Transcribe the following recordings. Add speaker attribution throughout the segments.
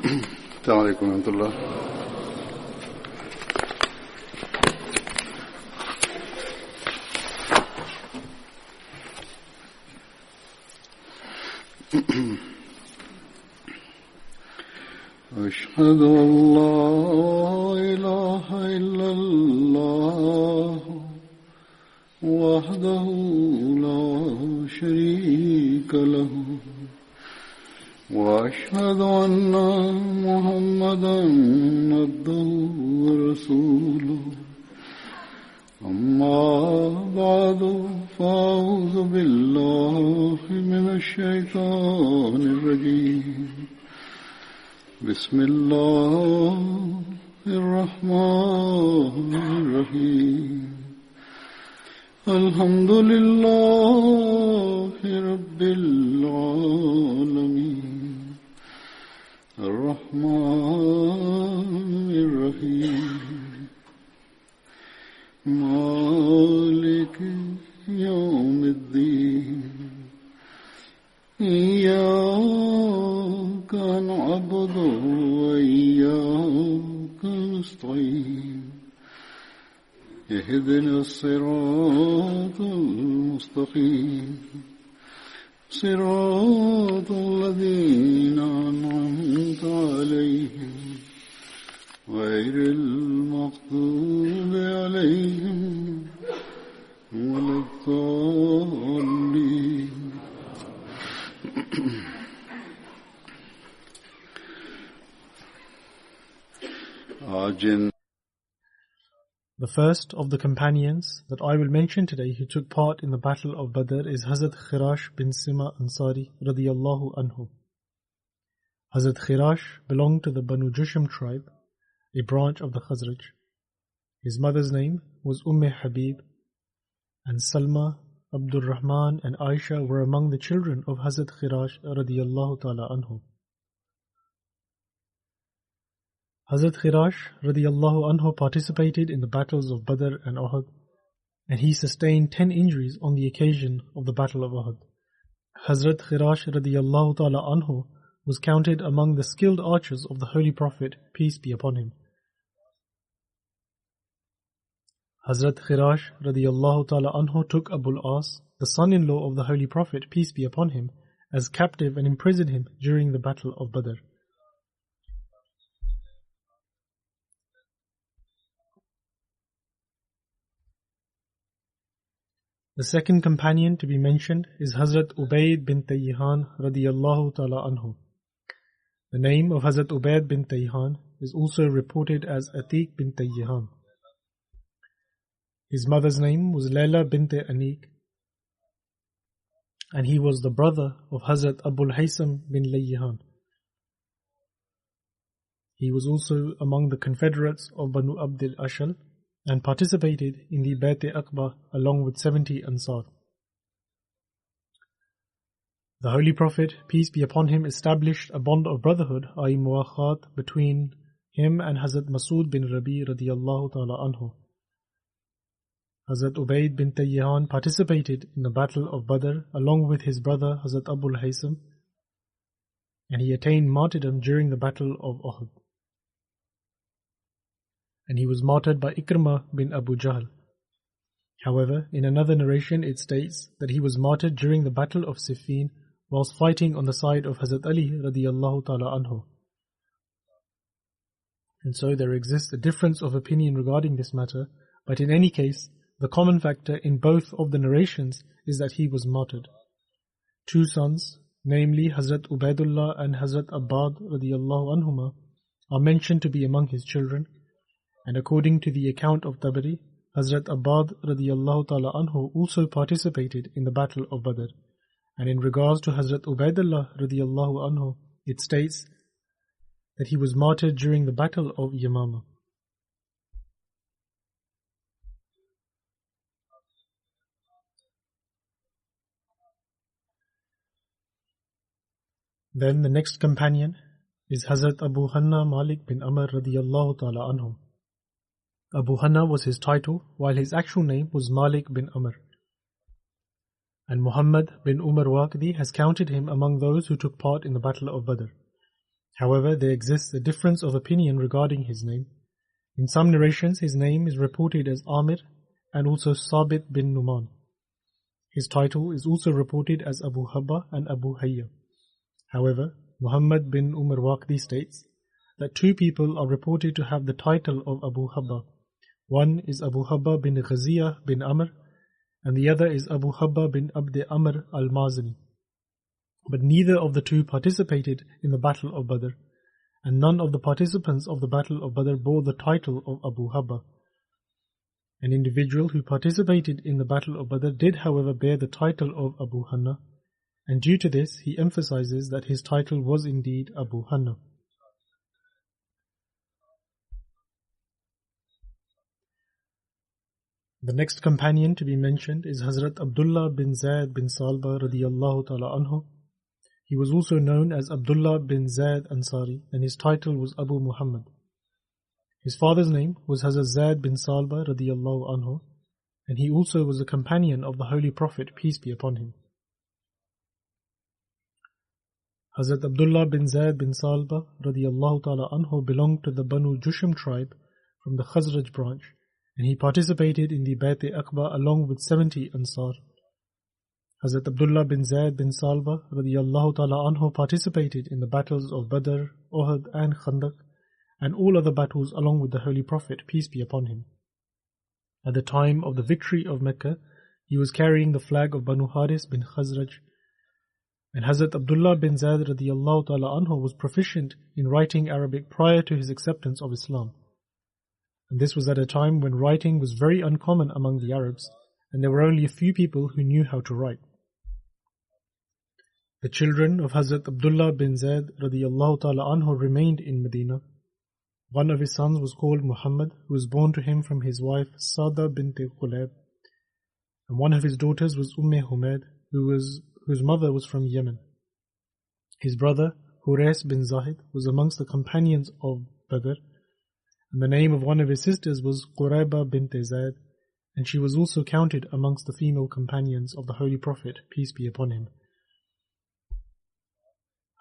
Speaker 1: السلام عليكم ورحمة الله. أشهد أن لا إله إلا الله وحده لا شريك له وأشهد أن محمدا عبده ورسوله أما بعد فأعوذ بالله من الشيطان الرجيم بسم الله الرحمن الرحيم الحمد لله رب العالمين الرحمن الرحيم مالك يوم الدين إياك نعبد وإياك نستعين اهدنا الصراط المستقيم صراط الذين أنعمت عليهم غير المغضوب عليهم ولا الضالين.
Speaker 2: The first of the companions that I will mention today who took part in the battle of Badr is Hazrat Khirash bin Sima Ansari radiyallahu anhu. Hazrat Khirash belonged to the Banu Jusham tribe, a branch of the Khazraj. His mother's name was Habib, and Salma, Abdul Rahman and Aisha were among the children of Hazrat Khirash radiyallahu ta'ala anhu. Hazrat Khirash radiyallahu anhu participated in the battles of Badr and Uhud, and he sustained 10 injuries on the occasion of the battle of Uhud. Hazrat Khirash radiyallahu ta'ala anhu was counted among the skilled archers of the Holy Prophet, peace be upon him. Hazrat Khirash radiyallahu ta'ala anhu took Abul As, the son-in-law of the Holy Prophet, peace be upon him, as captive and imprisoned him during the battle of Badr. The second companion to be mentioned is Hazrat Ubayd bin Tayyihan radiyallahu ta'ala anhu. The name of Hazrat Ubayd bin Tayyihan is also reported as Atiq bin Tayyihan. His mother's name was Layla bint Anik, and he was the brother of Hazrat Abul Haysam bin Layyihan. He was also among the confederates of Banu Abdil Ashal and participated in the Bayt-e-Aqba along with 70 Ansar. The Holy Prophet, peace be upon him, established a bond of brotherhood, i.e. muwakhat, between him and Hazrat Masud bin Rabi radiyallahu ta'ala anhu. Hazrat Ubayd bin Tayyihan participated in the battle of Badr along with his brother Hazrat Abul Haysam, and he attained martyrdom during the battle of Uhud. And he was martyred by Ikrimah bin Abu Jahl. However, in another narration it states that he was martyred during the battle of Siffin whilst fighting on the side of Hazrat Ali radiyallahu ta'ala anhu. And so there exists a difference of opinion regarding this matter, but in any case, the common factor in both of the narrations is that he was martyred. Two sons, namely Hazrat Ubaidullah and Hazrat Abbad radiyallahu anhuma, are mentioned to be among his children, and according to the account of Tabari, Hazrat Abbad radiyallahu ta'ala anhu also participated in the battle of Badr. And in regards to Hazrat Ubaidullah radiyallahu anhu, it states that he was martyred during the battle of Yamama. Then the next companion is Hazrat Abu Hanna Malik bin Amr radiyallahu ta'ala anhu. Abu Hanna was his title, while his actual name was Malik bin Amr. And Muhammad bin Umar Waqidi has counted him among those who took part in the battle of Badr. However, there exists a difference of opinion regarding his name. In some narrations, his name is reported as Amir and also Sabit bin Numan. His title is also reported as Abu Habba and Abu Hayya. However, Muhammad bin Umar Waqidi states that two people are reported to have the title of Abu Habba. One is Abu Habba bin Ghaziyah bin Amr, and the other is Abu Habba bin Abd Amr al-Mazini. But neither of the two participated in the Battle of Badr, and none of the participants of the Battle of Badr bore the title of Abu Habba. An individual who participated in the Battle of Badr did, however, bear the title of Abu Hanna, and due to this he emphasizes that his title was indeed Abu Hanna. The next companion to be mentioned is Hazrat Abdullah bin Zayd bin Salba radiyallahu ta'ala anhu. He was also known as Abdullah bin Zayd Ansari, and his title was Abu Muhammad. His father's name was Hazrat Zayd bin Salba radiyallahu anhu, and he also was a companion of the Holy Prophet, peace be upon him. Hazrat Abdullah bin Zayd bin Salba radiyallahu ta'ala anhu belonged to the Banu Jusham tribe from the Khazraj branch, and he participated in the Bayt Aqba along with 70 Ansar. Hazrat Abdullah bin Zayd bin Salba radiyallahu ta'ala anhu participated in the battles of Badr, Uhud and Khandaq, and all other battles along with the Holy Prophet, peace be upon him. At the time of the victory of Mecca, he was carrying the flag of Banu Haris bin Khazraj, and Hazrat Abdullah bin Zayd radiyallahu ta'ala anhu was proficient in writing Arabic prior to his acceptance of Islam. And this was at a time when writing was very uncommon among the Arabs, and there were only a few people who knew how to write. The children of Hazrat Abdullah bin Zayd radiyallahu ta'ala anhu remained in Medina. One of his sons was called Muhammad, who was born to him from his wife Sada bint Khulab, and one of his daughters was Humayd, whose mother was from Yemen. His brother Hurais bin Zahid was amongst the companions of Badr, and the name of one of his sisters was Qurayba bint Zayd, and she was also counted amongst the female companions of the Holy Prophet, peace be upon him.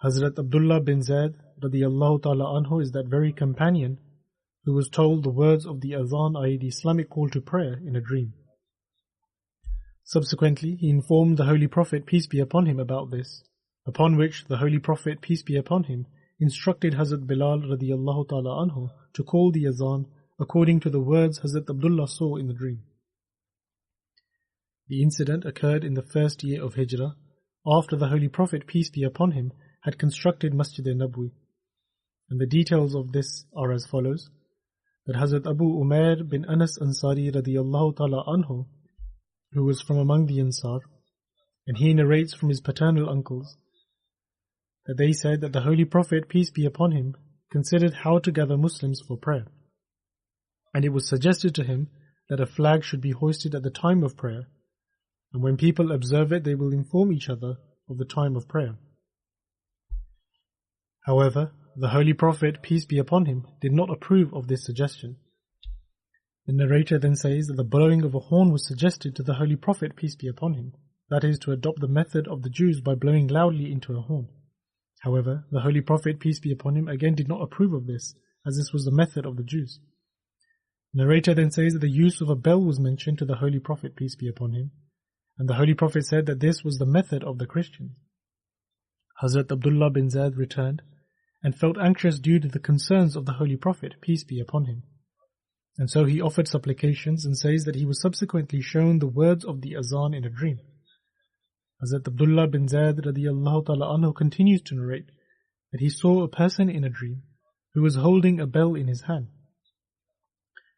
Speaker 2: Hazrat Abdullah bin Zayd radiyallahu ta'ala anhu is that very companion who was told the words of the Adhan, i.e. the Islamic call to prayer, in a dream. Subsequently, he informed the Holy Prophet, peace be upon him, about this, upon which the Holy Prophet, peace be upon him, instructed Hazrat Bilal radiyallahu ta'ala anhu to call the Azan according to the words Hazrat Abdullah saw in the dream. The incident occurred in the first year of Hijrah, after the Holy Prophet, peace be upon him, had constructed Masjid al-Nabwi. And the details of this are as follows: that Hazrat Abu Umair bin Anas Ansari radiyallahu ta'ala anhu, who was from among the Ansar, and he narrates from his paternal uncles, that they said that the Holy Prophet, peace be upon him, considered how to gather Muslims for prayer. And it was suggested to him that a flag should be hoisted at the time of prayer, and when people observe it, they will inform each other of the time of prayer. However, the Holy Prophet, peace be upon him, did not approve of this suggestion. The narrator then says that the blowing of a horn was suggested to the Holy Prophet, peace be upon him, that is, to adopt the method of the Jews by blowing loudly into a horn. However, the Holy Prophet, peace be upon him, again did not approve of this, as this was the method of the Jews. The narrator then says that the use of a bell was mentioned to the Holy Prophet, peace be upon him, and the Holy Prophet said that this was the method of the Christians. Hazrat Abdullah bin Zayd returned and felt anxious due to the concerns of the Holy Prophet, peace be upon him. And so he offered supplications and says that he was subsequently shown the words of the Azan in a dream. Hazrat Abdullah bin Zayd radiyallahu ta'ala anhu continues to narrate that he saw a person in a dream who was holding a bell in his hand.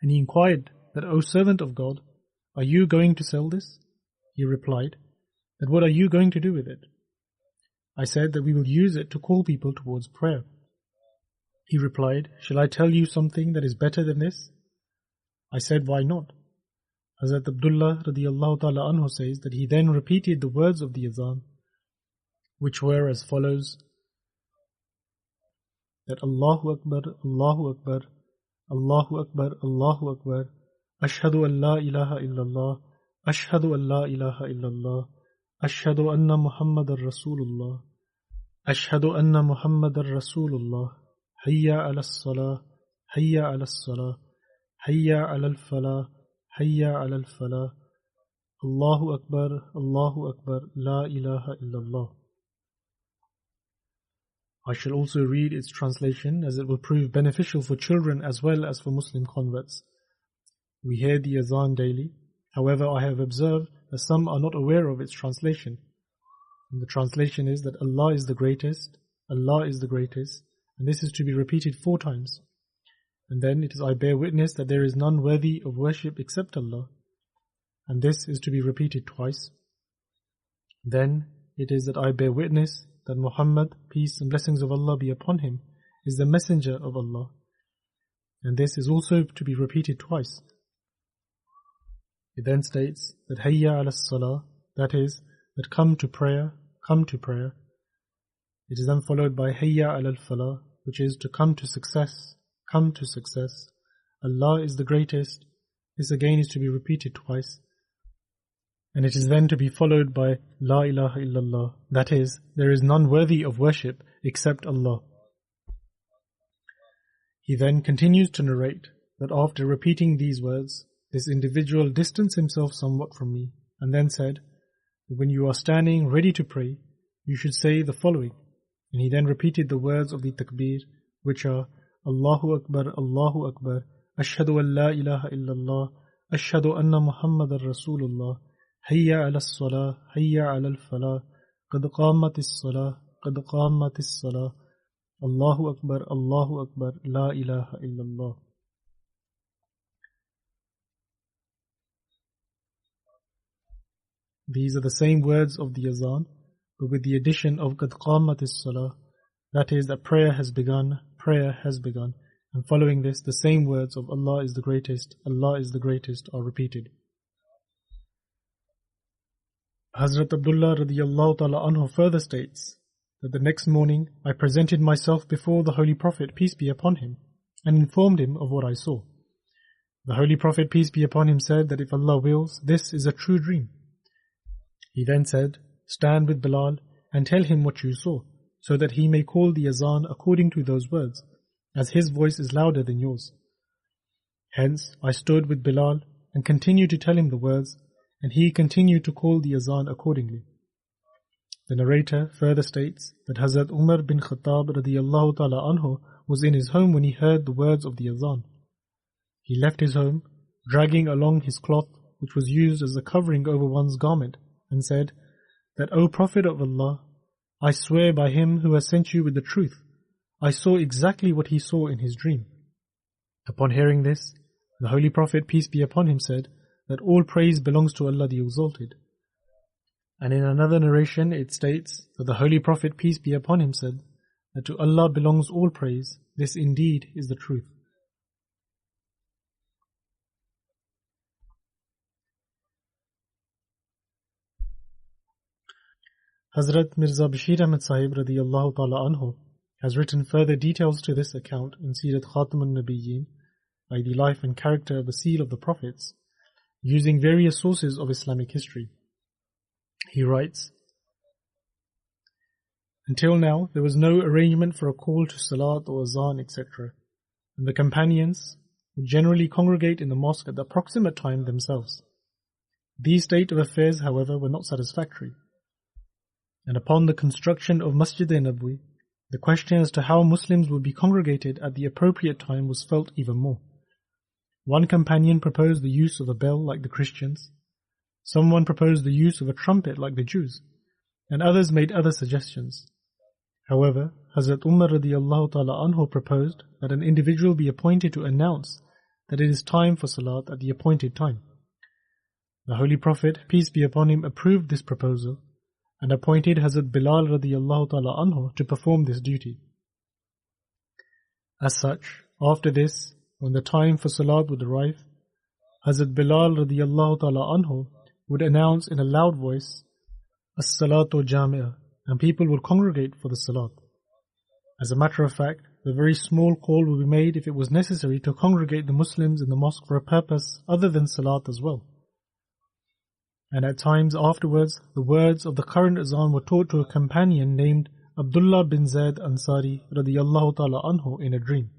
Speaker 2: And he inquired that, O servant of God, are you going to sell this? He replied, that what are you going to do with it? I said that we will use it to call people towards prayer. He replied, shall I tell you something that is better than this? I said, why not? Hazrat Abdullah radiyallahu ta'ala anhu says that he then repeated the words of the Azan, which were as follows: that Allahu Akbar, Allahu Akbar, Allahu Akbar, Allahu Akbar, Ashhadu an la ilaha illallah, Ashhadu an la ilaha illallah, Ashhadu anna Muhammadar Rasulullah, Ashhadu anna Muhammadar Rasulullah. Hayya ala salah, hayya ala salah, hayya ala al-falah, hayya ala al-falah. Allahu Akbar, la ilaha illallah. I shall also read its translation, as it will prove beneficial for children as well as for Muslim converts. We hear the azan daily. However, I have observed that some are not aware of its translation. And the translation is that Allah is the greatest, Allah is the greatest, and this is to be repeated 4 times. And then it is, I bear witness that there is none worthy of worship except Allah. And this is to be repeated twice. Then it is that I bear witness that Muhammad, peace and blessings of Allah be upon him, is the messenger of Allah. And this is also to be repeated twice. It then states that Hayya ala salah, that is, that come to prayer, come to prayer. It is then followed by Hayya ala al-falah, which is to come to success, come to success. Allah is the greatest. This again is to be repeated twice. And it is then to be followed by La ilaha illallah, that is, there is none worthy of worship except Allah. He then continues to narrate that after repeating these words, this individual distanced himself somewhat from me, and then said that when you are standing ready to pray, you should say the following. And he then repeated the words of the takbir, which are Allahu Akbar, Ashhadu an la ilaha illallah, Ashhadu anna Muhammadar Rasulullah, Hayya ala salah, Hayya ala al-falah, Qad qamatis salah, Qad qamatis salah, Allahu Akbar, la ilaha illallah. These are the same words of the azan, but with the addition of Qad qamatis salah, that is, that prayer has begun, and following this, the same words of Allah is the greatest are repeated. Hazrat Abdullah radiyallahu ta'ala anhu further states that the next morning I presented myself before the Holy Prophet, peace be upon him, and informed him of what I saw. The Holy Prophet, peace be upon him, said that if Allah wills, this is a true dream. He then said, stand with Bilal and tell him what you saw, so that he may call the azan according to those words, as his voice is louder than yours. Hence, I stood with Bilal and continued to tell him the words, and he continued to call the azan accordingly. The narrator further states that Hazrat Umar bin Khattab radiyallahu ta'ala anhu was in his home when he heard the words of the azan. He left his home, dragging along his cloth, which was used as a covering over one's garment, and said that, O Prophet of Allah, I swear by him who has sent you with the truth, I saw exactly what he saw in his dream. Upon hearing this, the Holy Prophet, peace be upon him, said that all praise belongs to Allah the Exalted. And in another narration it states that the Holy Prophet, peace be upon him, said that to Allah belongs all praise, this indeed is the truth. Hazrat Mirza Bashir Ahmad Sahib radiyallahu ta'ala anhu has written further details to this account in Sirat Khatam al-Nabiyyin, by the life and character of the seal of the prophets, using various sources of Islamic history. He writes, until now there was no arrangement for a call to salat or azan, etc., and the companions would generally congregate in the mosque at the approximate time themselves. These state of affairs, however, were not satisfactory, and upon the construction of Masjid-e-Nabwi, the question as to how Muslims would be congregated at the appropriate time was felt even more. One companion proposed the use of a bell like the Christians, someone proposed the use of a trumpet like the Jews, and others made other suggestions. However, Hazrat Umar radiyallahu ta'ala anhu proposed that an individual be appointed to announce that it is time for salat at the appointed time. The Holy Prophet, peace be upon him, approved this proposal and appointed Hazrat Bilal radiyallahu ta'ala anhu to perform this duty. As such, after this, when the time for salat would arrive, Hazrat Bilal radiyallahu ta'ala anhu would announce in a loud voice, As-salatu jami'ah, and people would congregate for the salat. As a matter of fact, the very small call would be made if it was necessary to congregate the Muslims in the mosque for a purpose other than salat as well. And at times afterwards, the words of the current azan were taught to a companion named Abdullah bin Zayd Ansari radiyallahu ta'ala anhu in a dream.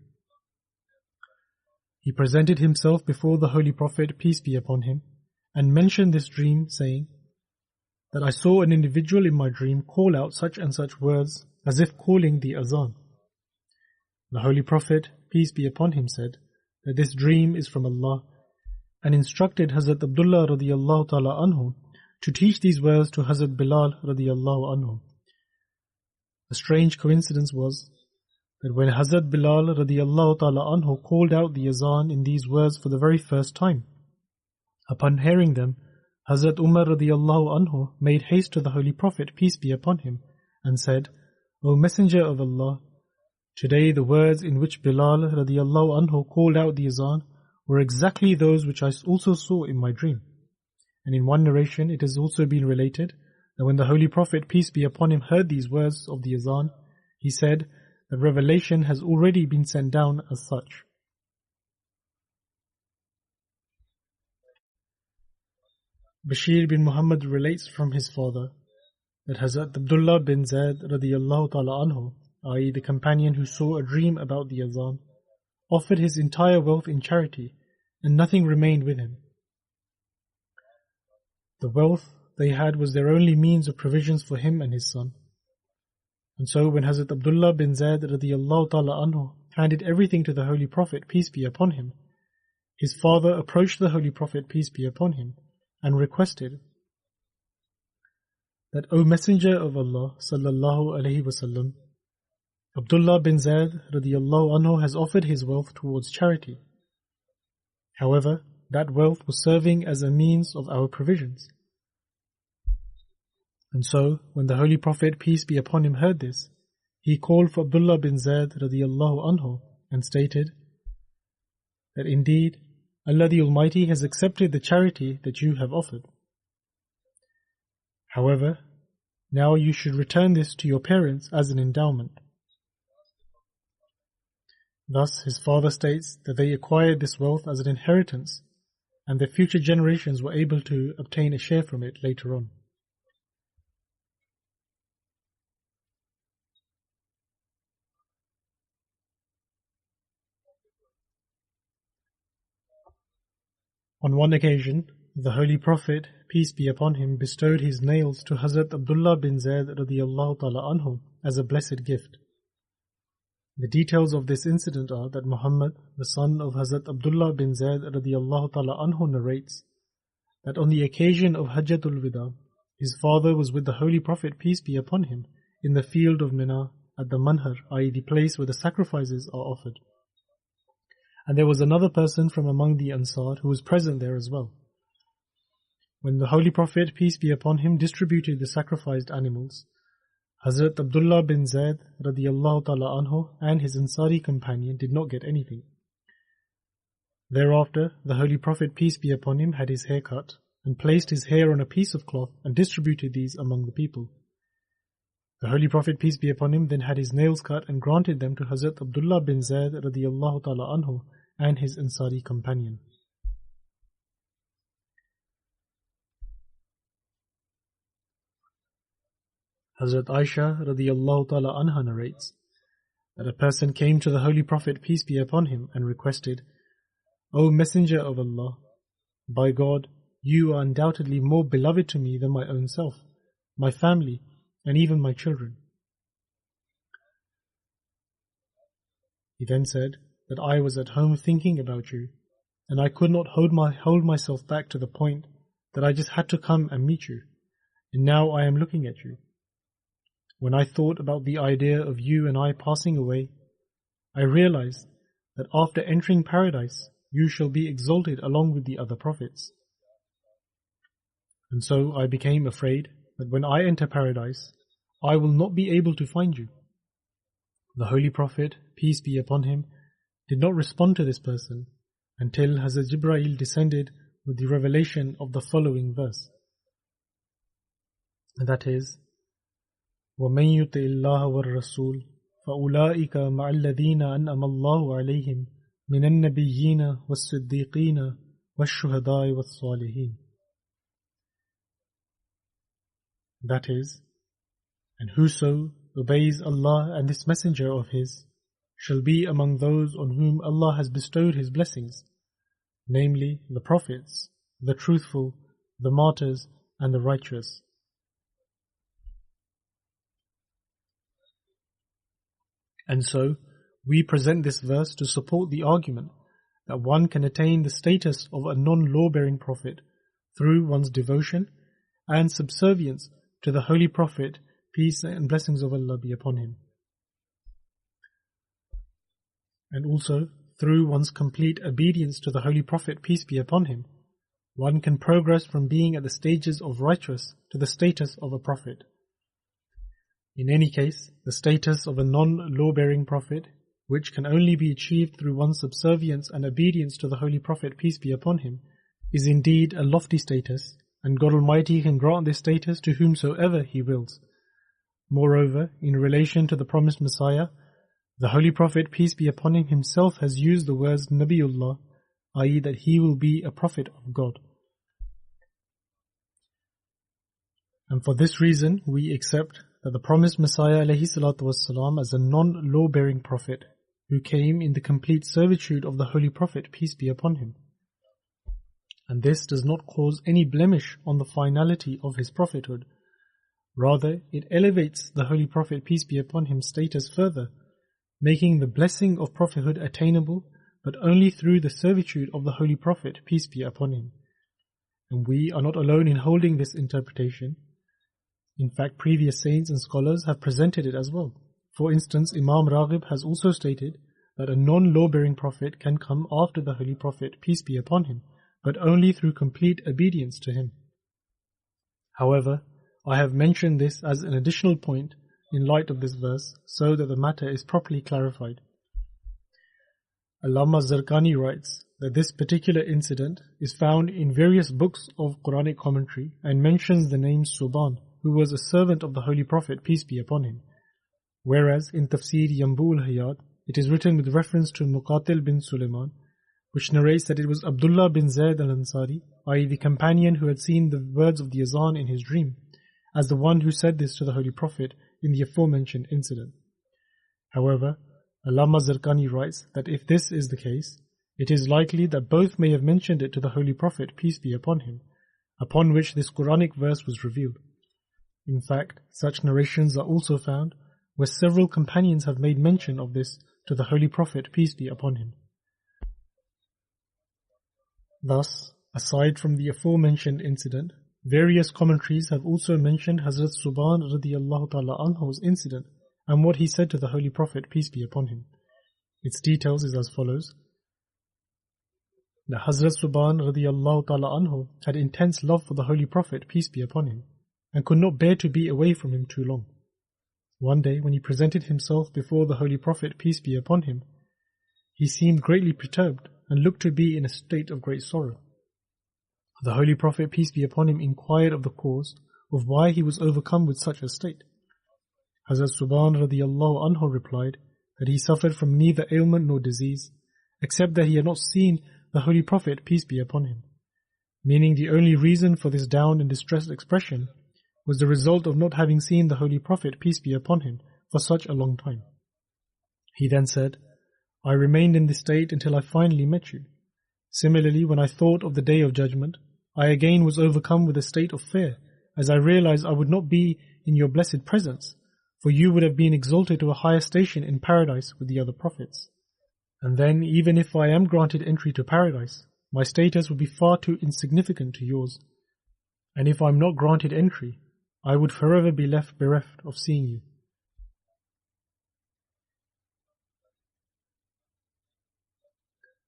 Speaker 2: He presented himself before the Holy Prophet, peace be upon him, and mentioned this dream, saying that I saw an individual in my dream call out such and such words as if calling the azan. The Holy Prophet, peace be upon him, said that this dream is from Allah, and instructed Hazrat Abdullah radiyallahu ta'ala anhu to teach these words to Hazrat Bilal radiyallahu anhu. A strange coincidence was that when Hazrat Bilal radiyallahu ta'ala anhu called out the azan in these words for the very first time, upon hearing them, Hazrat Umar radiyallahu anhu made haste to the Holy Prophet, peace be upon him, and said, O Messenger of Allah, today the words in which Bilal radiyallahu anhu called out the azan were exactly those which I also saw in my dream. And in one narration it has also been related that when the Holy Prophet, peace be upon him, heard these words of the azan, he said that revelation has already been sent down as such. Bashir bin Muhammad relates from his father that Hazrat Abdullah bin Zayd radiyallahu ta'ala anhu, i.e. the companion who saw a dream about the azan, offered his entire wealth in charity and nothing remained with him. The wealth they had was their only means of provisions for him and his son. And so when Hazrat Abdullah bin Zayd radiyallahu ta'ala anhu handed everything to the Holy Prophet, peace be upon him, his father approached the Holy Prophet, peace be upon him, and requested that, O Messenger of Allah sallallahu alaihi wasallam, Abdullah bin Zayd radiyallahu anhu has offered his wealth towards charity. However, that wealth was serving as a means of our provisions. And so, when the Holy Prophet, peace be upon him, heard this, he called for Abdullah bin Zayd radiyallahu anhu and stated that indeed Allah the Almighty has accepted the charity that you have offered. However, now you should return this to your parents as an endowment. Thus, his father states that they acquired this wealth as an inheritance, and their future generations were able to obtain a share from it later on. On one occasion, the Holy Prophet, peace be upon him, bestowed his nails to Hazrat Abdullah bin Zayd radiyallahu ta'ala anhu as a blessed gift. The details of this incident are that Muhammad, the son of Hazrat Abdullah bin Zayd radiyallahu ta'ala anhu, narrates that on the occasion of Hajjatul Wida, his father was with the Holy Prophet, peace be upon him, in the field of Mina at the Manhar, i.e. the place where the sacrifices are offered. And there was another person from among the Ansar who was present there as well. When the Holy Prophet, peace be upon him, distributed the sacrificed animals, Hazrat Abdullah bin Zayd radiyallahu ta'ala anhu and his Ansari companion did not get anything. Thereafter, the Holy Prophet, peace be upon him, had his hair cut and placed his hair on a piece of cloth and distributed these among the people. The Holy Prophet, peace be upon him, then had his nails cut and granted them to Hazrat Abdullah bin Zayd radiyallahu ta'ala anhu and his Ansari companion. Hazrat Aisha radiyallahu ta'ala anha narrates that a person came to the Holy Prophet, peace be upon him, and requested, O Messenger of Allah, by God, you are undoubtedly more beloved to me than my own self, my family, and even my children. He then said that I was at home thinking about you, and I could not hold myself back to the point that I just had to come and meet you, and now I am looking at you. When I thought about the idea of you and I passing away, I realized that after entering paradise, you shall be exalted along with the other prophets. And so I became afraid that when I enter paradise, I will not be able to find you. The Holy Prophet, peace be upon him, did not respond to this person until Hazrat Jibreel descended with the revelation of the following verse. And that is, وَمَن يُطِعِ اللَّهَ وَالرَّسُولَ فَأُولَٰئِكَ مَعَ الَّذِينَ أَنْعَمَ اللَّهُ عَلَيْهِمْ مِنَ النَّبِيِّينَ وَالصِّدِّيقِينَ وَالشُّهَدَاءِ وَالصَّالِحِينَ. That is, and whoso obeys Allah and this messenger of His shall be among those on whom Allah has bestowed His blessings, namely the prophets, the truthful, the martyrs, and the righteous. And so, we present this verse to support the argument that one can attain the status of a non-law-bearing prophet through one's devotion and subservience to the Holy Prophet, peace and blessings of Allah be upon him. And also, through one's complete obedience to the Holy Prophet, peace be upon him, one can progress from being at the stages of righteous to the status of a prophet. In any case, the status of a non-law-bearing prophet, which can only be achieved through one's subservience and obedience to the Holy Prophet, peace be upon him, is indeed a lofty status, and God Almighty can grant this status to whomsoever He wills. Moreover, in relation to the promised Messiah, the Holy Prophet, peace be upon him, himself has used the words Nabiullah, i.e. that he will be a prophet of God. And for this reason, we accept that the promised Messiah ﷺ as a non-law-bearing prophet who came in the complete servitude of the Holy Prophet, peace be upon him. And this does not cause any blemish on the finality of his prophethood. Rather, it elevates the Holy Prophet, peace be upon him, status further, making the blessing of prophethood attainable, but only through the servitude of the Holy Prophet, peace be upon him. And we are not alone in holding this interpretation. In fact, previous saints and scholars have presented it as well. For instance, Imam Raghib has also stated that a non-law-bearing prophet can come after the Holy Prophet, peace be upon him, but only through complete obedience to him. However, I have mentioned this as an additional point in light of this verse, so that the matter is properly clarified. Allama Zarqani writes that this particular incident is found in various books of Quranic commentary and mentions the name Suban, who was a servant of the Holy Prophet, peace be upon him. Whereas in Tafsir Yambul Hayat, it is written with reference to Muqatil bin Sulaiman, which narrates that it was Abdullah bin Zayd al-Ansari, i.e. the companion who had seen the words of the Azan in his dream, as the one who said this to the Holy Prophet in the aforementioned incident. However, Allama Zarqani writes that if this is the case, it is likely that both may have mentioned it to the Holy Prophet, peace be upon him, upon which this Quranic verse was revealed. In fact, such narrations are also found where several companions have made mention of this to the Holy Prophet, peace be upon him. Thus, aside from the aforementioned incident, various commentaries have also mentioned Hazrat Suban radiyallahu ta'ala anhu's incident and what he said to the Holy Prophet, peace be upon him. Its details is as follows. The Hazrat Suban radiyallahu ta'ala anhu had intense love for the Holy Prophet, peace be upon him, and could not bear to be away from him too long. One day, when he presented himself before the Holy Prophet, peace be upon him, he seemed greatly perturbed and looked to be in a state of great sorrow. The Holy Prophet, peace be upon him, inquired of the cause of why he was overcome with such a state. Hazrat Suban radiyallahu anhu replied that he suffered from neither ailment nor disease, except that he had not seen the Holy Prophet, peace be upon him, meaning the only reason for this down and distressed expression was the result of not having seen the Holy Prophet, peace be upon him, for such a long time. He then said, I remained in this state until I finally met you. Similarly, when I thought of the Day of Judgment, I again was overcome with a state of fear, as I realized I would not be in your blessed presence, for you would have been exalted to a higher station in paradise with the other prophets. And then, even if I am granted entry to paradise, my status would be far too insignificant to yours. And if I am not granted entry, I would forever be left bereft of seeing you.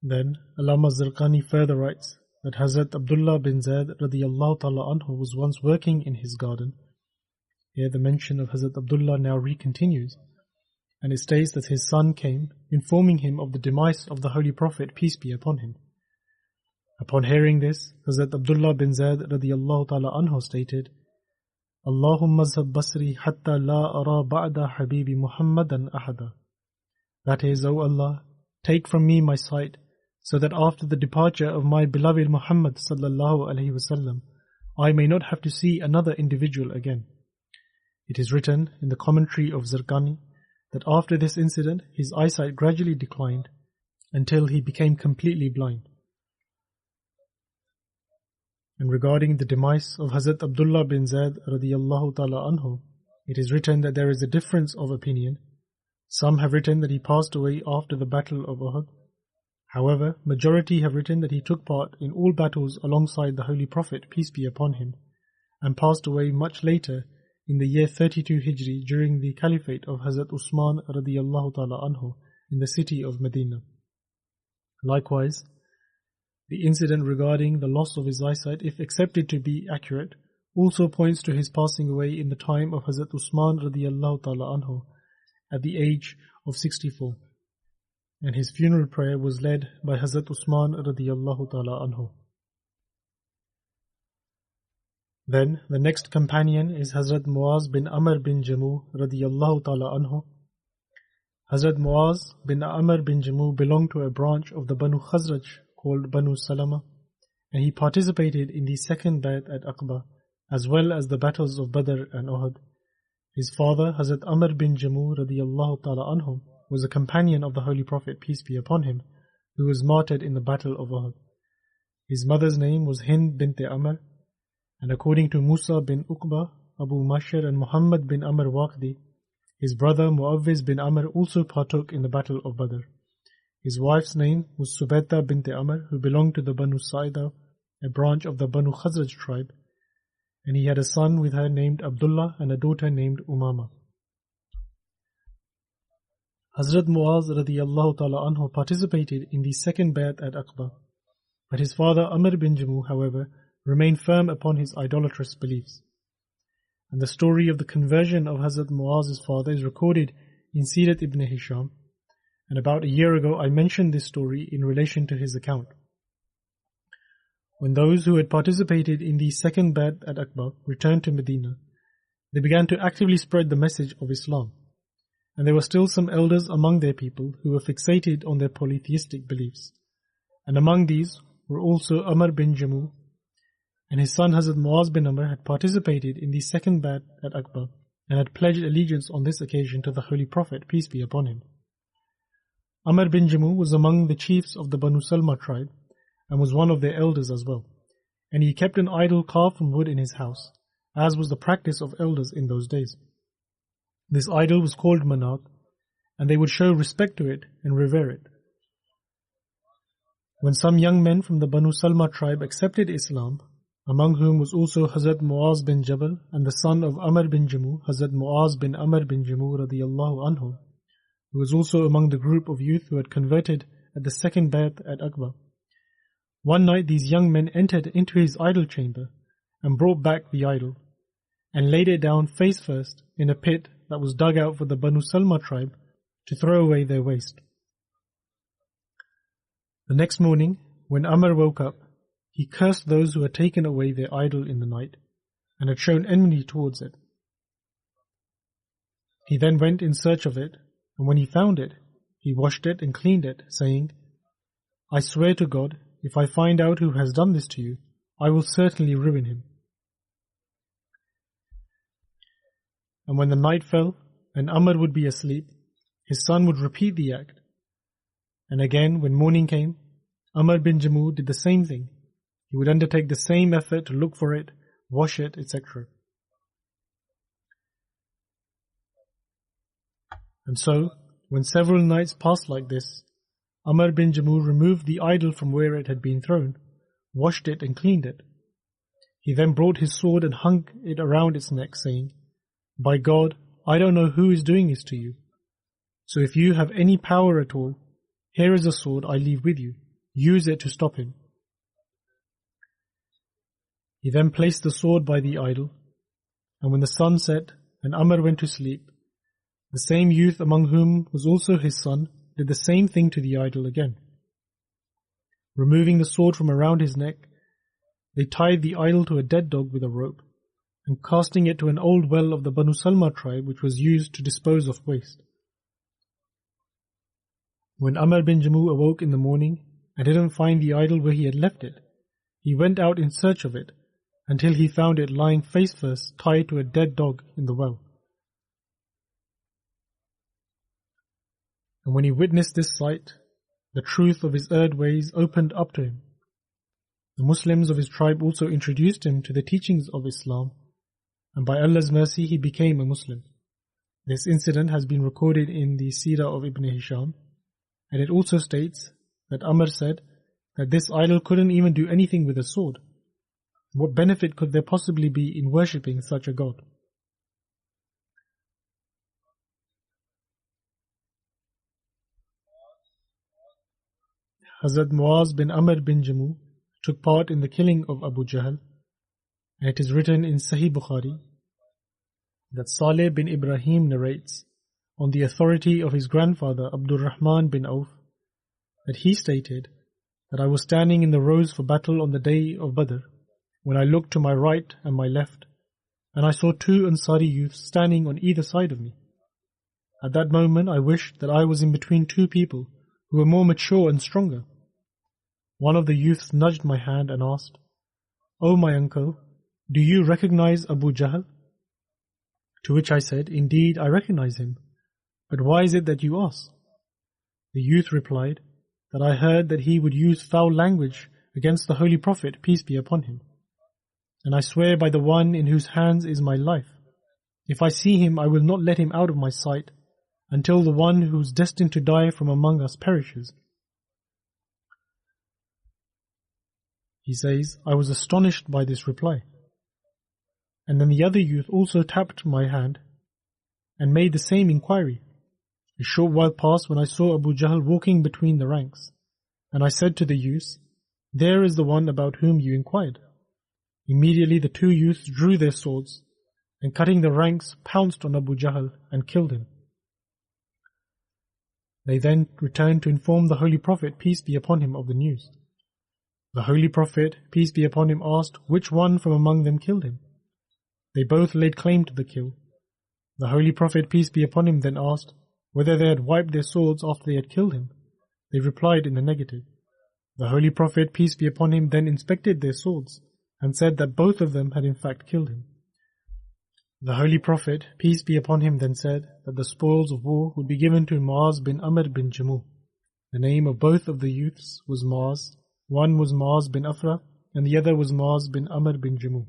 Speaker 2: Then, Allama Zarqani further writes that Hazrat Abdullah bin Zayd radiyallahu ta'ala anhu was once working in his garden. Here the mention of Hazrat Abdullah now recontinues, and it states that his son came, informing him of the demise of the Holy Prophet, peace be upon him. Upon hearing this, Hazrat Abdullah bin Zayd radiyallahu ta'ala anhu stated, Allahumma zhab basri hatta la ara ba'da habibi Muhammadan ahada. That is, O Allah, take from me my sight, so that after the departure of my beloved Muhammad sallallahu alaihi wasallam, I may not have to see another individual again. It is written in the commentary of Zarqani that after this incident his eyesight gradually declined until he became completely blind. And regarding the demise of Hazrat Abdullah bin Zayd radiyallahu ta'ala anhu, it is written that there is a difference of opinion. Some have written that he passed away after the battle of Uhud. However, majority have written that he took part in all battles alongside the Holy Prophet, peace be upon him, and passed away much later in the year 32 Hijri during the caliphate of Hazrat Usman radiyallahu ta'ala anhu in the city of Medina. Likewise, the incident regarding the loss of his eyesight, if accepted to be accurate, also points to his passing away in the time of Hazrat Usman radiyallahu ta'ala anhu at the age of 64. And his funeral prayer was led by Hazrat Usman radiyallahu ta'ala anhu. Then the next companion is Hazrat Muaz bin Amr bin Jamuh radiyallahu ta'ala anhu. Hazrat Muaz bin Amr bin Jamuh belonged to a branch of the Banu Khazraj called Banu Salama, and he participated in the second Bay'at at Aqba, as well as the battles of Badr and Uhud. His father, Hazrat Amr bin Jamuh radiyallahu ta'ala anhu, was a companion of the Holy Prophet, peace be upon him, who was martyred in the battle of Uhud. His mother's name was Hind bint Amr, and according to Musa bin Uqba, Abu Mashir and Muhammad bin Amr Waqdi, his brother Muawwiz bin Amr also partook in the battle of Badr. His wife's name was Subayta bint Amr, who belonged to the Banu Sa'idah, a branch of the Banu Khazraj tribe, and he had a son with her named Abdullah and a daughter named Umama. Hazrat Muaz radiyallahu ta'ala anhu participated in the second Bay'at at Aqba, but his father Amr bin Jamuh, however, remained firm upon his idolatrous beliefs. And the story of the conversion of Hazrat Muaz's father is recorded in Sirat ibn Hisham, and about a year ago I mentioned this story in relation to his account. When those who had participated in the second Bay'at at Aqba returned to Medina, they began to actively spread the message of Islam. And there were still some elders among their people who were fixated on their polytheistic beliefs. And among these were also Amr bin Jamuh, and his son Hazrat Muaz bin Amr had participated in the second Bay'at at Aqba and had pledged allegiance on this occasion to the Holy Prophet, peace be upon him. Amr bin Jamuh was among the chiefs of the Banu Salma tribe and was one of their elders as well. And he kept an idol carved from wood in his house, as was the practice of elders in those days. This idol was called Manat, and they would show respect to it and revere it. When some young men from the Banu Salma tribe accepted Islam, among whom was also Hazrat Muaz bin Jabal and the son of Amr bin Jamuh, Hazrat Muaz bin Amr bin Jamuh radiyallahu anhu, who was also among the group of youth who had converted at the second Bay'at at Aqba. One night these young men entered into his idol chamber and brought back the idol and laid it down face first in a pit that was dug out for the Banu Salma tribe to throw away their waste. The next morning, when Amr woke up, he cursed those who had taken away their idol in the night and had shown enmity towards it. He then went in search of it, and when he found it, he washed it and cleaned it, saying, "I swear to God, if I find out who has done this to you, I will certainly ruin him." And when the night fell and Amr would be asleep, his son would repeat the act. And again, when morning came, Amr bin Jamuh did the same thing. He would undertake the same effort to look for it, wash it, etc. And so, when several nights passed like this, Amr bin Jamuh removed the idol from where it had been thrown, washed it and cleaned it. He then brought his sword and hung it around its neck, saying, "By God, I don't know who is doing this to you. So if you have any power at all, here is a sword I leave with you. Use it to stop him." He then placed the sword by the idol, and when the sun set and Amr went to sleep, the same youth among whom was also his son did the same thing to the idol again. Removing the sword from around his neck, they tied the idol to a dead dog with a rope, and casting it to an old well of the Banu Salma tribe which was used to dispose of waste. When Amr bin Jamuh awoke in the morning and didn't find the idol where he had left it, he went out in search of it until he found it lying face first tied to a dead dog in the well, And when he witnessed this sight, the truth of his erred ways opened up to him. The Muslims of his tribe also introduced him to the teachings of Islam, and by Allah's mercy he became a Muslim. This incident has been recorded in the Seerah of Ibn Hisham, and it also states that Amr said that this idol couldn't even do anything with a sword. What benefit could there possibly be in worshipping such a god? Hazrat Muaz bin Amr bin Jamuh took part in the killing of Abu Jahl, and it is written in Sahih Bukhari that Saleh bin Ibrahim narrates, on the authority of his grandfather Abdul Rahman bin Auf, that he stated that I was standing in the rows for battle on the day of Badr, when I looked to my right and my left, and I saw two Ansari youths standing on either side of me. At that moment I wished that I was in between two people who were more mature and stronger. One of the youths nudged my hand and asked, "O my uncle, do you recognize Abu Jahl?" To which I said, "Indeed, I recognize him. But why is it that you ask?" The youth replied, that I heard that he would use foul language against the Holy Prophet, peace be upon him. And I swear by the one in whose hands is my life, if I see him, I will not let him out of my sight until the one who is destined to die from among us perishes. He says, I was astonished by this reply. And then the other youth also tapped my hand and made the same inquiry. A short while passed when I saw Abu Jahl walking between the ranks, and I said to the youths, "There is the one about whom you inquired." Immediately the two youths drew their swords, and cutting the ranks, pounced on Abu Jahl and killed him. They then returned to inform the Holy Prophet, peace be upon him, of the news. The Holy Prophet, peace be upon him, asked which one from among them killed him. They both laid claim to the kill. The Holy Prophet, peace be upon him, then asked whether they had wiped their swords after they had killed him. They replied in the negative. The Holy Prophet, peace be upon him, then inspected their swords and said that both of them had in fact killed him. The Holy Prophet, peace be upon him, then said that the spoils of war would be given to Muaz bin Amr bin Jamuh. The name of both of the youths was Muaz. One was Muaz bin Afra and the other was Muaz bin Amr bin Jamuh.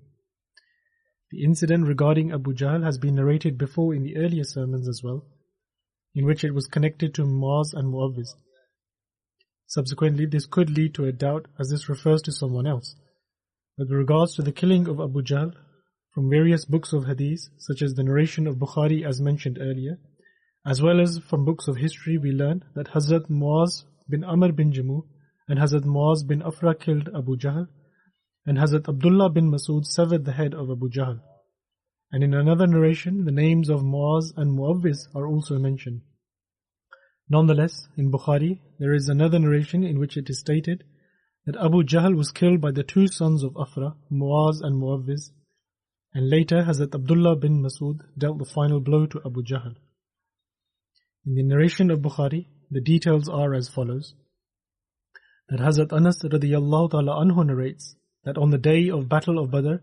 Speaker 2: The incident regarding Abu Jahl has been narrated before in the earlier sermons as well, in which it was connected to Muaz and Muawwiz. Subsequently, this could lead to a doubt as this refers to someone else. With regards to the killing of Abu Jahl, from various books of hadith, such as the narration of Bukhari as mentioned earlier, as well as from books of history, we learn that Hazrat Muaz bin Amr bin Jamuh and Hazrat Muaz bin Afra killed Abu Jahl, and Hazrat Abdullah bin Masud severed the head of Abu Jahl. And in another narration, the names of Muaz and Muawwiz are also mentioned. Nonetheless, in Bukhari, there is another narration in which it is stated that Abu Jahl was killed by the two sons of Afra, Muaz and Muawwiz, and later Hazrat Abdullah bin Masud dealt the final blow to Abu Jahl. In the narration of Bukhari, the details are as follows: that Hazrat Anas radiyallahu ta'ala anhu narrates that on the day of Battle of Badr,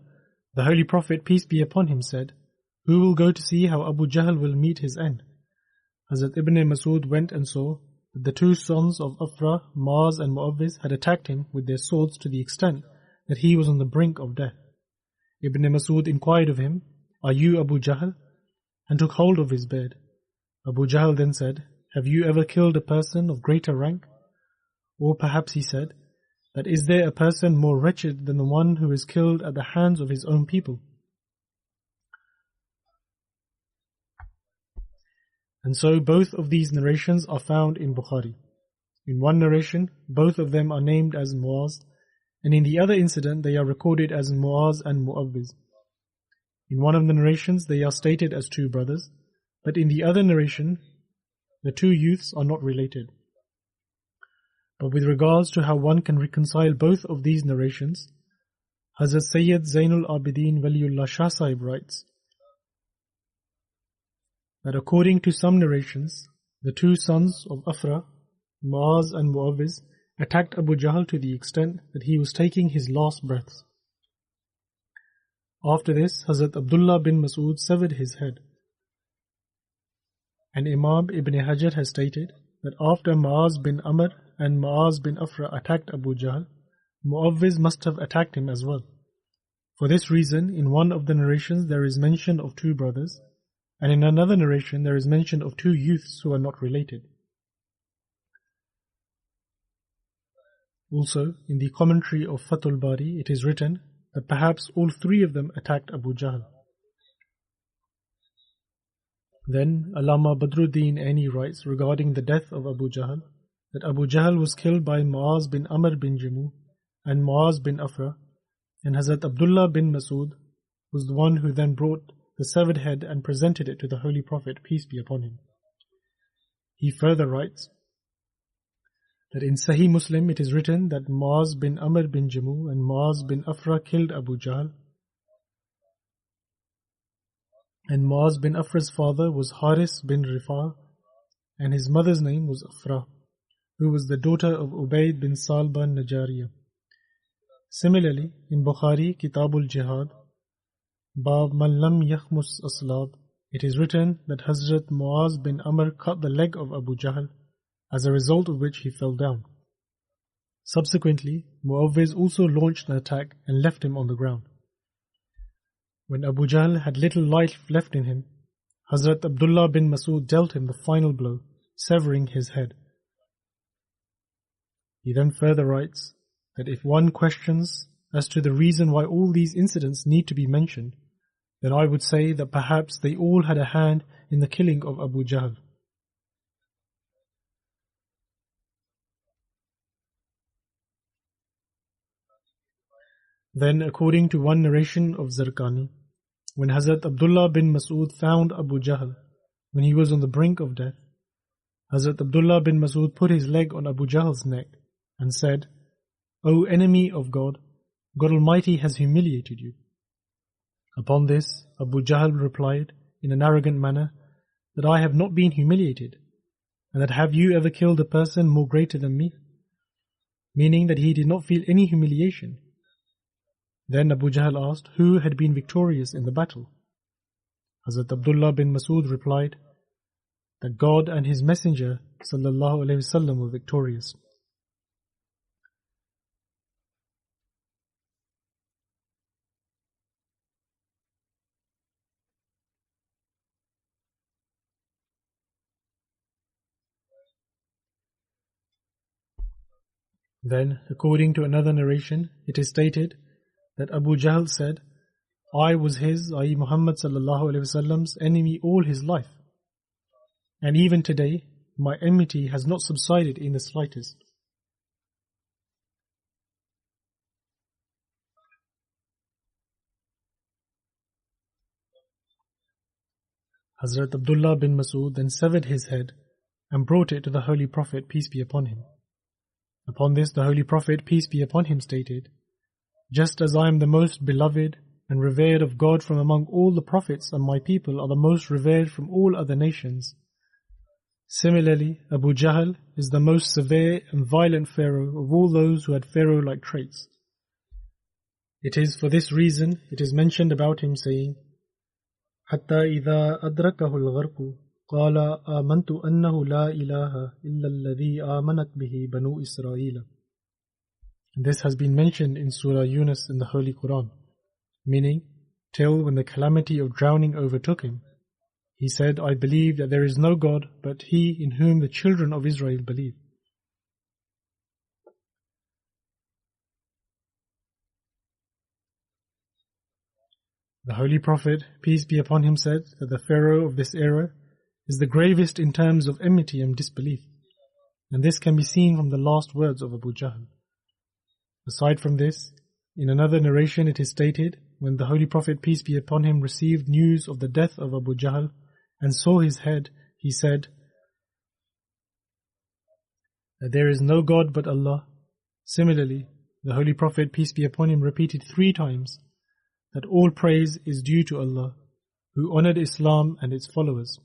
Speaker 2: the Holy Prophet, peace be upon him, said, "Who will go to see how Abu Jahl will meet his end?" Hazrat Ibn Masud went and saw that the two sons of Afra, Muaz and Muawwiz had attacked him with their swords to the extent that he was on the brink of death. Ibn Masud inquired of him, "Are you Abu Jahl?" and took hold of his beard. Abu Jahl then said, "Have you ever killed a person of greater rank?" Or perhaps he said, that is there a person more wretched than the one who is killed at the hands of his own people? And so both of these narrations are found in Bukhari. In one narration, both of them are named as Muaz, and in the other incident they are recorded as Muaz and Muawwiz. In one of the narrations they are stated as two brothers, but in the other narration the two youths are not related. But with regards to how one can reconcile both of these narrations, Hazrat Sayyid Zainul Abidin Waliullah Shah Sahib writes that according to some narrations, the two sons of Afra, Muaz and Muawwiz, attacked Abu Jahl to the extent that he was taking his last breaths. After this, Hazrat Abdullah bin Masud severed his head. And Imam Ibn Hajar has stated that after Muaz bin Amr and Muaz bin Afra attacked Abu Jahl, Mu'awwiz must have attacked him as well. For this reason, in one of the narrations there is mention of two brothers, and in another narration there is mention of two youths who are not related. Also, in the commentary of Fathul Bari, it is written that perhaps all three of them attacked Abu Jahl. Then, Allama Badruddin Aini writes regarding the death of Abu Jahl, that Abu Jahl was killed by Muaz bin Amr bin Jamuh and Muaz bin Afra, and Hazrat Abdullah bin Masud was the one who then brought the severed head and presented it to the Holy Prophet, peace be upon him. He further writes that in Sahih Muslim it is written that Muaz bin Amr bin Jamuh and Muaz bin Afra killed Abu Jahl, and Muaz bin Afra's father was Haris bin Rifa, and his mother's name was Afra, who was the daughter of Ubayd bin Salban Najariya. Similarly, in Bukhari, Kitabul Jihad, Bab Man Lam Yakhmus Aslab, it is written that Hazrat Muaz bin Amr cut the leg of Abu Jahl, as a result of which he fell down. Subsequently, Mu'awwiz also launched an attack and left him on the ground. When Abu Jahl had little life left in him, Hazrat Abdullah bin Masud dealt him the final blow, severing his head. He then further writes that if one questions as to the reason why all these incidents need to be mentioned, then I would say that perhaps they all had a hand in the killing of Abu Jahl. Then, according to one narration of Zarqani, when Hazrat Abdullah bin Masud found Abu Jahl when he was on the brink of death, Hazrat Abdullah bin Masud put his leg on Abu Jahl's neck and said, "O enemy of God, God Almighty has humiliated you." Upon this, Abu Jahl replied in an arrogant manner that I have not been humiliated, and that have you ever killed a person more greater than me? Meaning that he did not feel any humiliation. Then Abu Jahl asked who had been victorious in the battle. Hazrat Abdullah bin Masud replied that God and His Messenger sallallahu alaihi wasallam were victorious. Then, according to another narration, it is stated that Abu Jahl said, I was his, i.e. Muhammad sallallahu alaihi wasallam's enemy all his life. And even today, my enmity has not subsided in the slightest. Hazrat Abdullah bin Masud then severed his head and brought it to the Holy Prophet, peace be upon him. Upon this, the Holy Prophet, peace be upon him, stated, just as I am the most beloved and revered of God from among all the prophets, and my people are the most revered from all other nations, similarly, Abu Jahl is the most severe and violent pharaoh of all those who had pharaoh-like traits. It is for this reason it is mentioned about him saying, حَتَّى إِذَا أَدْرَكَهُ الْغَرْقُ قَالَ آمَنْتُ أَنَّهُ لَا إِلَهَ إِلَّا الَّذِي آمَنَتْ بِهِ بَنُو إِسْرَائِيلَ. This has been mentioned in Surah Yunus in the Holy Quran, meaning, till when the calamity of drowning overtook him, he said, I believe that there is no God but He in whom the children of Israel believe. The Holy Prophet, peace be upon him, said that the Pharaoh of this era is the gravest in terms of enmity and disbelief, and this can be seen from the last words of Abu Jahl. Aside from this, in another narration it is stated, when the Holy Prophet, peace be upon him, received news of the death of Abu Jahl and saw his head, he said that there is no God but Allah. Similarly, the Holy Prophet, peace be upon him, repeated 3 times that all praise is due to Allah, who honored Islam and its followers.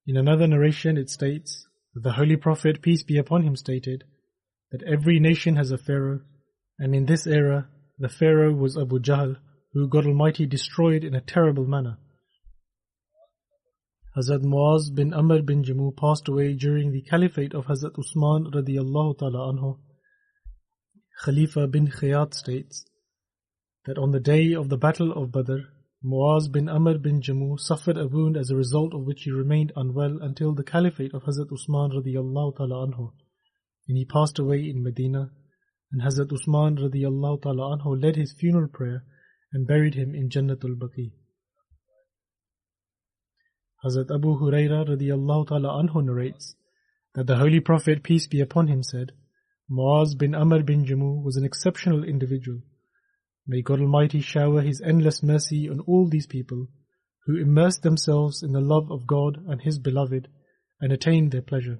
Speaker 2: In another narration it states that the Holy Prophet, peace be upon him, stated that every nation has a pharaoh, and in this era the pharaoh was Abu Jahl, who God Almighty destroyed in a terrible manner. Hazrat Muaz bin Amr bin Jamuh passed away during the caliphate of Hazrat Usman radiyallahu ta'ala anhu. Khalifa bin Khayat states that on the day of the Battle of Badr, Muaz bin Amr bin Jamuh suffered a wound as a result of which he remained unwell until the caliphate of Hazrat Usman radiyallahu ta'ala anhu, and he passed away in Medina, and Hazrat Usman radiyallahu ta'ala anhu led his funeral prayer and buried him in Jannatul Baqi. Hazrat Abu Hurairah radiyallahu ta'ala anhu narrates that the Holy Prophet, peace be upon him, said, Muaz bin Amr bin Jamuh was an exceptional individual. May God Almighty shower His endless mercy on all these people who immerse themselves in the love of God and His beloved and attain their pleasure.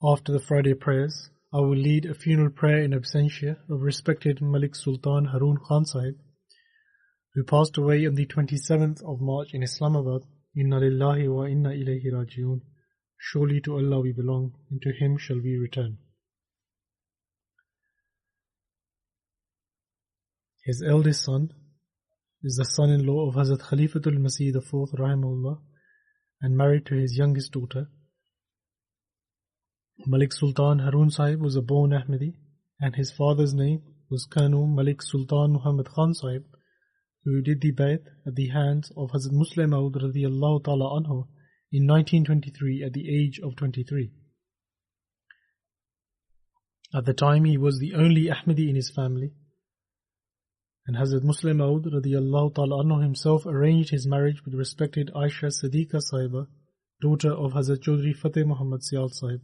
Speaker 2: After the Friday prayers, I will lead a funeral prayer in absentia of respected Malik Sultan Harun Khan Sahib, who passed away on the 27th of March in Islamabad. Inna lillahi wa inna ilayhi raji'un. Surely to Allah we belong, and to Him shall we return. His eldest son is the son-in-law of Hazrat Khalifatul Masih IV rahimahullah, and married to his youngest daughter. Malik Sultan Harun Sahib was a born Ahmadi, and his father's name was Kanu Malik Sultan Muhammad Khan Sahib, who did the bayt at the hands of Hazrat Musleh Maud radiyallahu ta'ala anhu in 1923 at the age of 23. At the time he was the only Ahmadi in his family, and Hazrat Musleh Maud radiyallahu ta'ala anhu himself arranged his marriage with respected Aisha Siddiqa Sahiba, daughter of Hazrat Chaudhry Fateh Muhammad Siyal Sahib.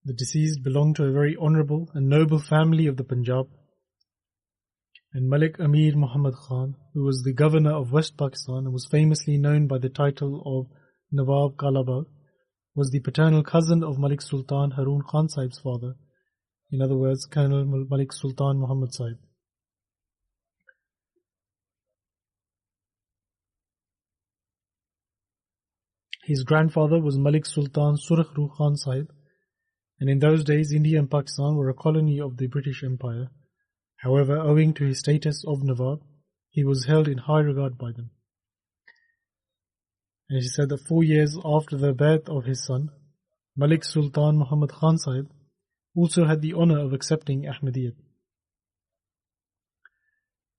Speaker 2: The deceased belonged to a very honourable and noble family of the Punjab, and Malik Amir Muhammad Khan, who was the governor of West Pakistan and was famously known by the title of Nawab Kalabagh, was the paternal cousin of Malik Sultan Harun Khan Sahib's father, in other words, Colonel Malik Sultan Muhammad Sahib. His grandfather was Malik Sultan Surakhru Khan Sahib, and in those days India and Pakistan were a colony of the British Empire. However, owing to his status of Nawab, he was held in high regard by them. And he said that 4 years after the birth of his son, Malik Sultan Muhammad Khan Sahib also had the honour of accepting Ahmadiyyat.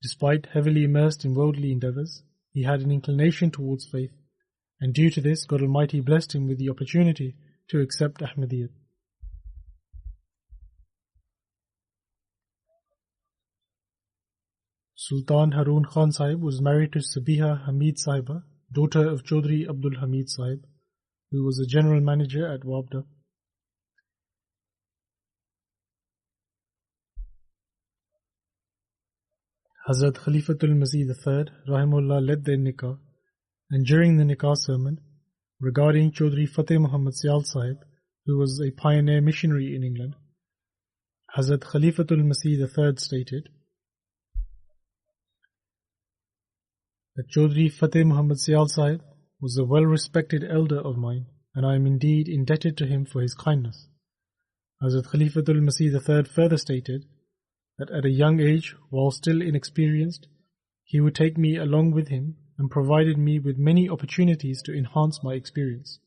Speaker 2: Despite heavily immersed in worldly endeavours, he had an inclination towards faith, and due to this God Almighty blessed him with the opportunity to accept Ahmadiyyat. Sultan Harun Khan Sahib was married to Sabiha Hamid Sahiba, daughter of Chaudhry Abdul Hamid Sahib, who was a general manager at Wabda. Hazrat Khalifatul Masih III rahimahullah led their nikah, and during the nikah sermon regarding Chaudhry Fateh Muhammad Siyal Sahib, who was a pioneer missionary in England, Hazrat Khalifatul Masih III stated that Chaudhry Fateh Muhammad Siyal Sahib was a well-respected elder of mine, and I am indeed indebted to him for his kindness. Hazrat Khalifatul Masih III further stated that at a young age, while still inexperienced, he would take me along with him and provided me with many opportunities to enhance my experience.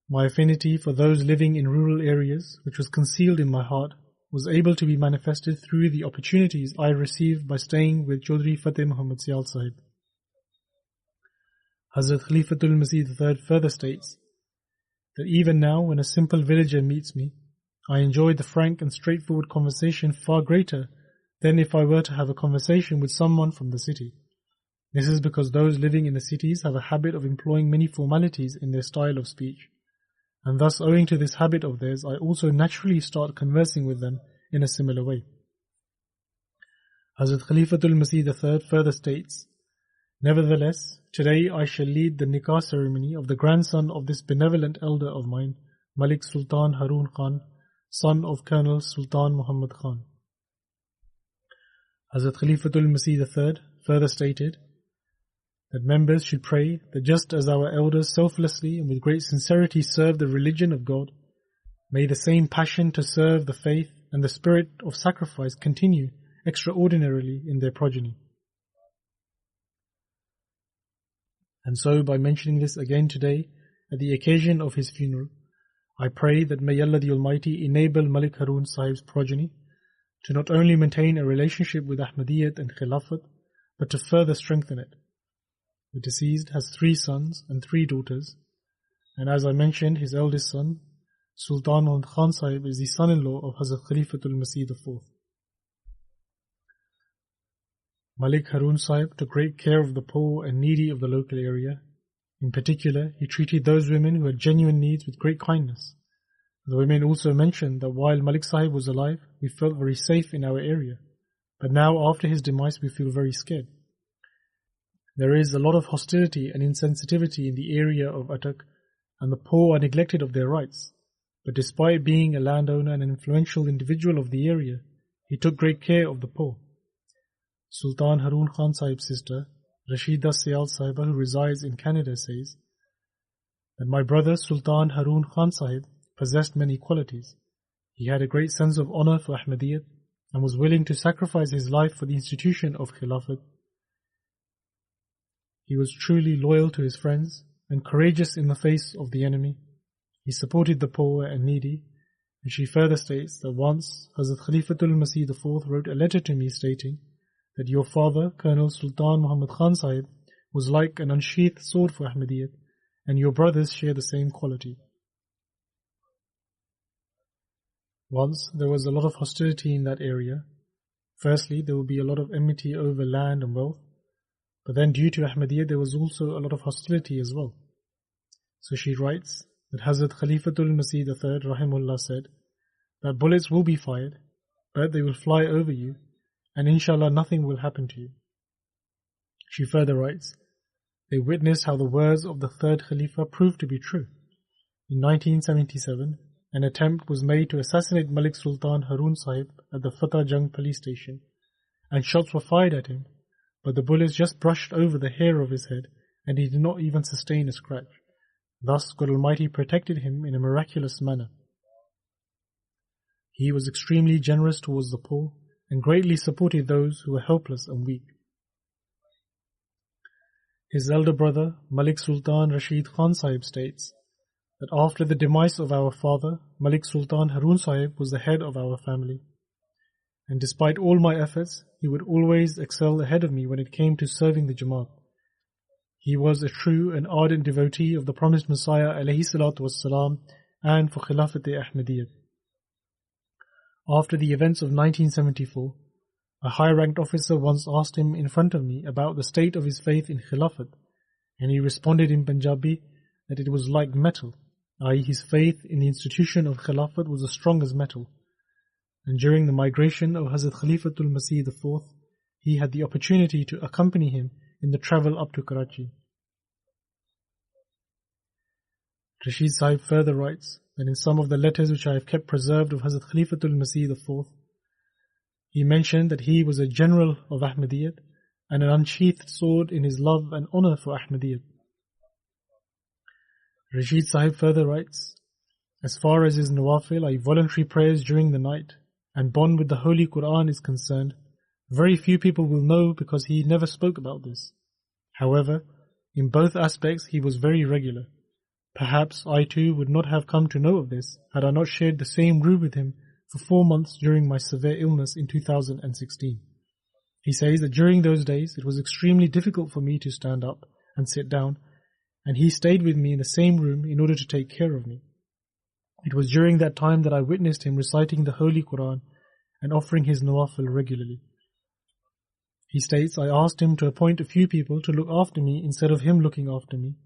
Speaker 2: My affinity for those living in rural areas, which was concealed in my heart, was able to be manifested through the opportunities I received by staying with Chaudhry Fateh Muhammad Siyal Sahib. Hazrat Khalifatul Masih III further states that even now when a simple villager meets me, I enjoy the frank and straightforward conversation far greater than if I were to have a conversation with someone from the city. This is because those living in the cities have a habit of employing many formalities in their style of speech, and thus owing to this habit of theirs, I also naturally start conversing with them in a similar way. Hazrat Khalifatul Masih III further states, nevertheless, today I shall lead the nikah ceremony of the grandson of this benevolent elder of mine, Malik Sultan Harun Khan, son of Colonel Sultan Muhammad Khan. Hazrat Khalifatul Masih III further stated that members should pray that just as our elders selflessly and with great sincerity serve the religion of God, may the same passion to serve the faith and the spirit of sacrifice continue extraordinarily in their progeny. And so, by mentioning this again today, at the occasion of his funeral, I pray that may Allah the Almighty enable Malik Harun Sahib's progeny to not only maintain a relationship with Ahmadiyyat and Khilafat, but to further strengthen it. The deceased has 3 sons and 3 daughters, and as I mentioned, his eldest son, Sultan Muhammad Khan Sahib, is the son-in-law of Hazrat Khalifatul Masih IV. Malik Harun Sahib took great care of the poor and needy of the local area. In particular, he treated those women who had genuine needs with great kindness. The women also mentioned that while Malik Sahib was alive, we felt very safe in our area, but now after his demise we feel very scared. There is a lot of hostility and insensitivity in the area of Attock, and the poor are neglected of their rights. But despite being a landowner and an influential individual of the area, he took great care of the poor. Sultan Harun Khan Sahib's sister, Rashida Siyal Sahiba, who resides in Canada, says that my brother Sultan Harun Khan Sahib possessed many qualities. He had a great sense of honor for Ahmadiyyat and was willing to sacrifice his life for the institution of Khilafat. He was truly loyal to his friends and courageous in the face of the enemy. He supported the poor and needy, and she further states that once Hazrat Khalifatul Masih IV wrote a letter to me stating that your father, Colonel Sultan Muhammad Khan Sahib, was like an unsheathed sword for Ahmadiyyat, and your brothers share the same quality. Once there was a lot of hostility in that area. Firstly, there would be a lot of enmity over land and wealth, but then due to Ahmadiyyat there was also a lot of hostility as well. So she writes that Hazrat Khalifatul Masih III Rahimullah said that bullets will be fired, but they will fly over you, and inshallah nothing will happen to you. She further writes, they witnessed how the words of the third Khalifa proved to be true. In 1977, an attempt was made to assassinate Malik Sultan Harun Sahib at the Fatah Jung police station, and shots were fired at him, but the bullets just brushed over the hair of his head, and he did not even sustain a scratch. Thus God Almighty protected him in a miraculous manner. He was extremely generous towards the poor, and greatly supported those who were helpless and weak. His elder brother, Malik Sultan Rashid Khan Sahib, states that after the demise of our father, Malik Sultan Harun Sahib was the head of our family. And despite all my efforts, he would always excel ahead of me when it came to serving the Jamaat. He was a true and ardent devotee of the promised Messiah alayhi salatu wassalam and for Khilafat-e-Ahmadiyyat. After the events of 1974, a high-ranked officer once asked him in front of me about the state of his faith in Khilafat, and he responded in Punjabi that it was like metal, i.e. his faith in the institution of Khilafat was as strong as metal. And during the migration of Hazrat Khalifatul Masih IV, he had the opportunity to accompany him in the travel up to Karachi. Rashid Sahib further writes that in some of the letters which I have kept preserved of Hazrat Khalifatul Masih IV, he mentioned that he was a general of Ahmadiyyat and an unsheathed sword in his love and honor for Ahmadiyyat. Rashid Sahib further writes, as far as his nawafil, i.e. voluntary prayers during the night, and bond with the Holy Quran is concerned, very few people will know because he never spoke about this. However, in both aspects he was very regular. Perhaps I too would not have come to know of this had I not shared the same room with him for 4 months during my severe illness in 2016. He says that during those days it was extremely difficult for me to stand up and sit down, and he stayed with me in the same room in order to take care of me. It was during that time that I witnessed him reciting the Holy Quran and offering his nawafil regularly. He states, I asked him to appoint a few people to look after me instead of him looking after me,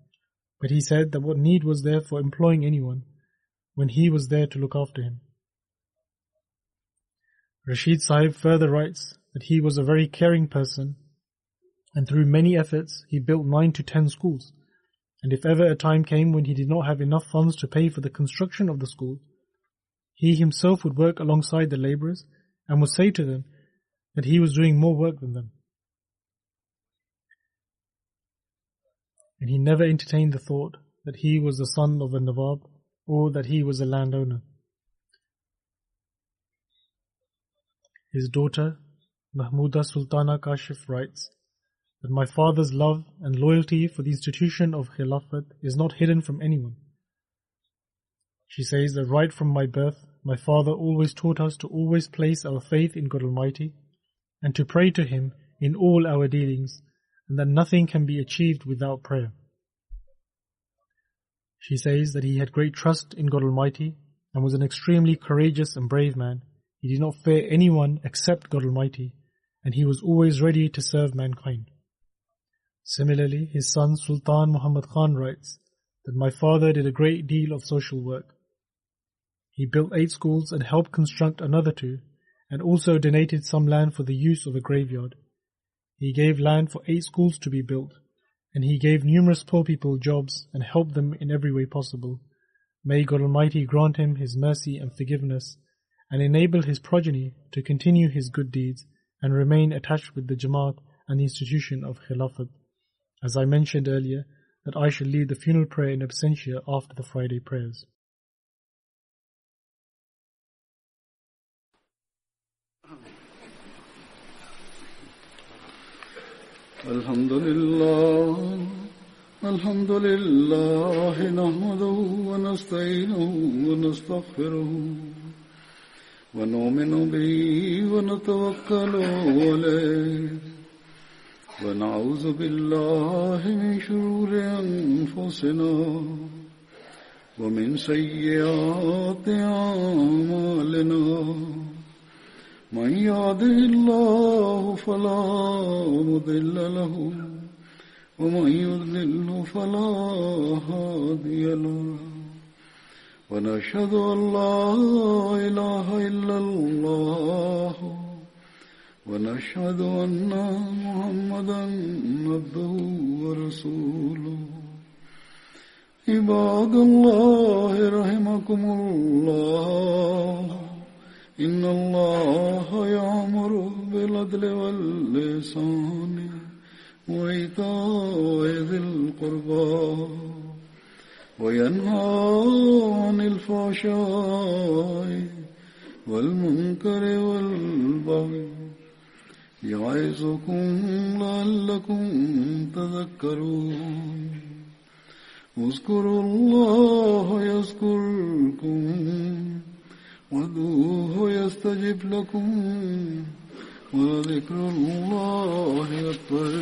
Speaker 2: but he said that what need was there for employing anyone when he was there to look after him. Rashid Sahib further writes that he was a very caring person, and through many efforts he built 9 to 10 schools, And if ever a time came when he did not have enough funds to pay for the construction of the school, he himself would work alongside the laborers and would say to them that he was doing more work than them. And he never entertained the thought that he was the son of a Nawab or that he was a landowner. His daughter, Mahmuda Sultana Kashif, writes that my father's love and loyalty for the institution of Khilafat is not hidden from anyone. She says that right from my birth, my father always taught us to always place our faith in God Almighty and to pray to Him in all our dealings, and that nothing can be achieved without prayer. She says that he had great trust in God Almighty and was an extremely courageous and brave man. He did not fear anyone except God Almighty, and he was always ready to serve mankind. Similarly, his son Sultan Muhammad Khan writes that my father did a great deal of social work. He built 8 schools and helped construct another 2, and also donated some land for the use of a graveyard. He gave land for 8 schools to be built, and he gave numerous poor people jobs and helped them in every way possible. May God Almighty grant him His mercy and forgiveness, and enable his progeny to continue his good deeds and remain attached with the Jamaat and the institution of Khilafat. As I mentioned earlier, that I shall lead the funeral prayer in absentia after the Friday prayers.
Speaker 1: Alhamdulillah, nahmaduhu wa nasta'inuhu wa nastaghfiruhu wa nu'minu bihi wa natawakkalu alayhi wa na'udhu billahi min shururi anfusina wa min sayyiati a'malina. من يهده الله فلا مضل له ومن يضلل فلا هادي له ونشهد أن لا إله إلا الله ونشهد أن محمدا عبده ورسوله عباد الله رحمكم الله إن الله يأمر بالعدل والإحسان وإيتاء ذي القربى وينهى عن الفحشاء والمنكر والبغي يعظكم لعلكم تذكرون اذكروا الله يذكركم وادعوه يستجب لكم ولذكر الله أكبر